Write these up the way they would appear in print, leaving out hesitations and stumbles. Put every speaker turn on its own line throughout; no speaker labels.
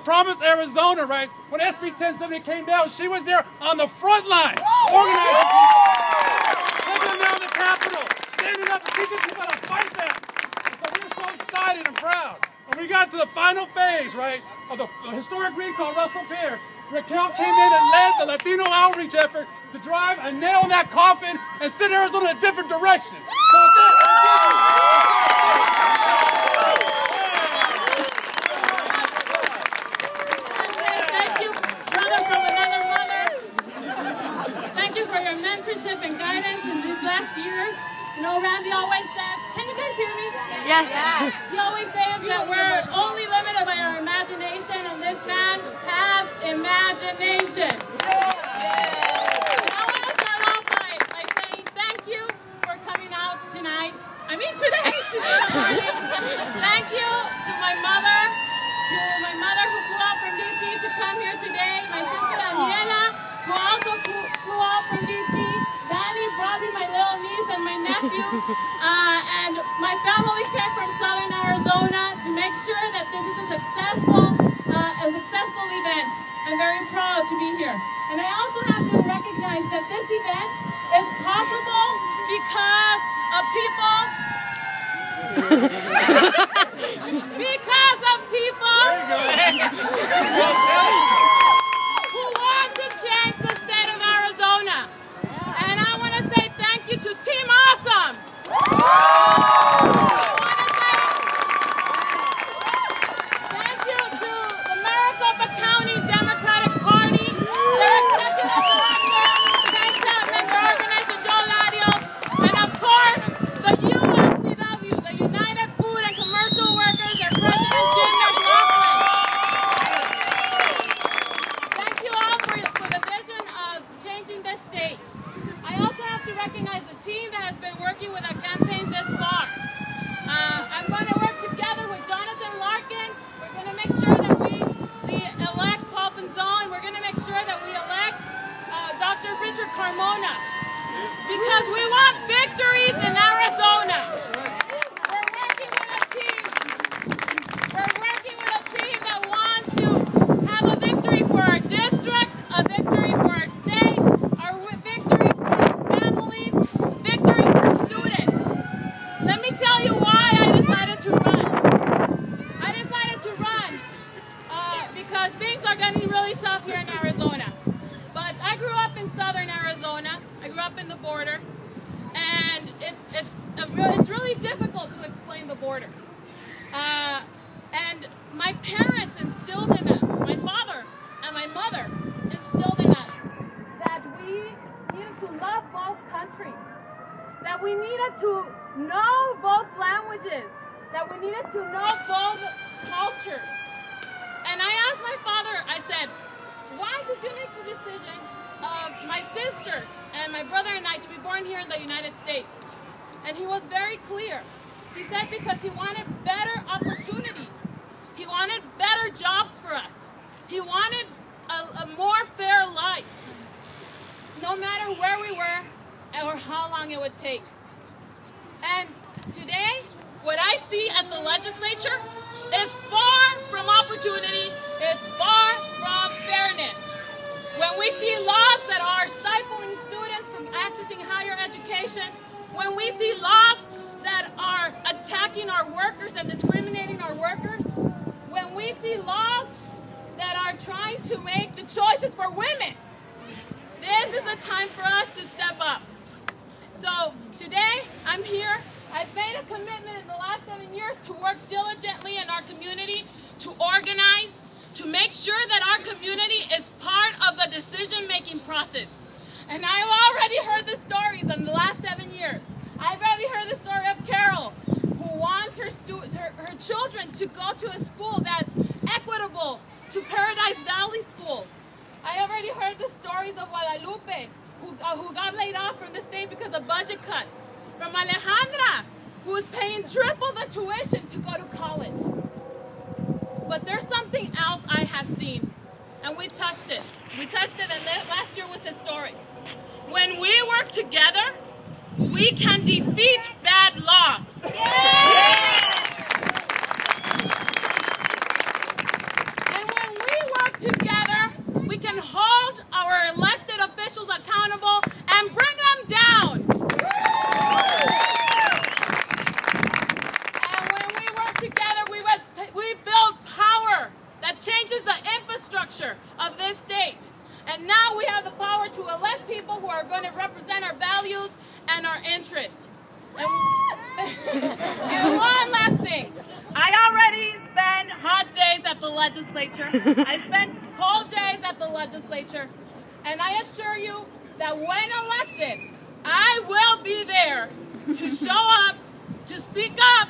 promised Arizona, right? When SB 1070 came down, she was there on the front line, organizing people, taking down the Capitol, standing up and teaching people how to fight back. So we were so excited and proud. When we got to the final phase, right, of the historic recall, Russell Pierce, Raquel came in and led the Latino outreach effort to drive a nail in that coffin and send Arizona in a different direction. So
thank you, brother from another mother. Thank you for your mentorship and guidance in these last years. You know, Randy always says, can you guys hear me?
Yes.
He always says that we're only limited by our imagination, and this man has imagination. I want to start off by saying thank you for coming out tonight. I mean today. Thank you to my mother who flew out from D.C. to come here today, my sister Daniela, who also flew out from D.C., Danny brought me my little niece and my nephew, and my family came from Southern Arizona to make sure that this is a successful event. I'm very proud to be here. And I also have to recognize that this event is possible because of people who want to change the state of Arizona. And I want to say thank you to Team Awesome. I want to say thank you to the Maricopa County Democratic Party, their executive director, Ken Chapman, their organizer, Joe Latios, and of course, the USCW, the United Food and Commercial Workers, their president, Jim McLaughlin. Thank you all for the vision of changing this state. I also have to recognize the team that has been working with our campaign this far. I'm going to work together with Jonathan Larkin. We're going to make sure that we elect Paul Pinzon. We're going to make sure that we elect Dr. Richard Carmona. Because we want victories in Arizona. We're working with a team. We're working with a team that wants to have a victory for our district, a victory for our state, victory for our families, victory for students. Let me tell you why I decided to run. I decided to run because things are getting really tough here in Arizona. But I grew up in Southern Arizona. I grew up in the border, and it's really difficult to explain the border. And my parents instilled in us, my father and my mother instilled in us that we needed to love both countries, that we needed to know both languages, that we needed to know both cultures. And I asked my father, I said, why did you make the decision of my sisters and my brother and I to be born here in the United States? And he was very clear. He said because he wanted better opportunities. He wanted better jobs for us. He wanted a more fair life, no matter where we were or how long it would take. And today, what I see at the legislature is far from opportunity. It's far from fairness. When we see laws that are stifling students from accessing higher education, when we see laws that are attacking our workers and discriminating our workers, when we see laws that are trying to make the choices for women, this is the time for us to step up. So today, I'm here. I've made a commitment in the last 7 years to work diligently in our community, to organize, to make sure that our community is part of the decision-making process. And I've already heard the stories in the last 7 years. I've already heard the story of Carol, who wants her children to go to a school that's equitable, to Paradise Valley School. I already heard the stories of Guadalupe, who got laid off from the state because of budget cuts. From Alejandra, who is paying triple the tuition to go to college. But there's something else I have seen, and we touched it. We touched it, and last year was historic. When we work together, we can defeat bad laws. Yeah! And when work together, we can hold our elected officials accountable and bring them down. And when we work together, we build power that changes the infrastructure of this state. And now we have the power to elect people who are going to represent our values and our interests. And one last thing. I already spent hot days at the legislature. I spent whole days at the legislature. And I assure you that when elected, I will be there to show up, to speak up,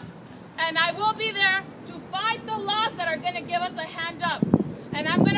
and I will be there to fight the laws that are going to give us a hand up. And I'm going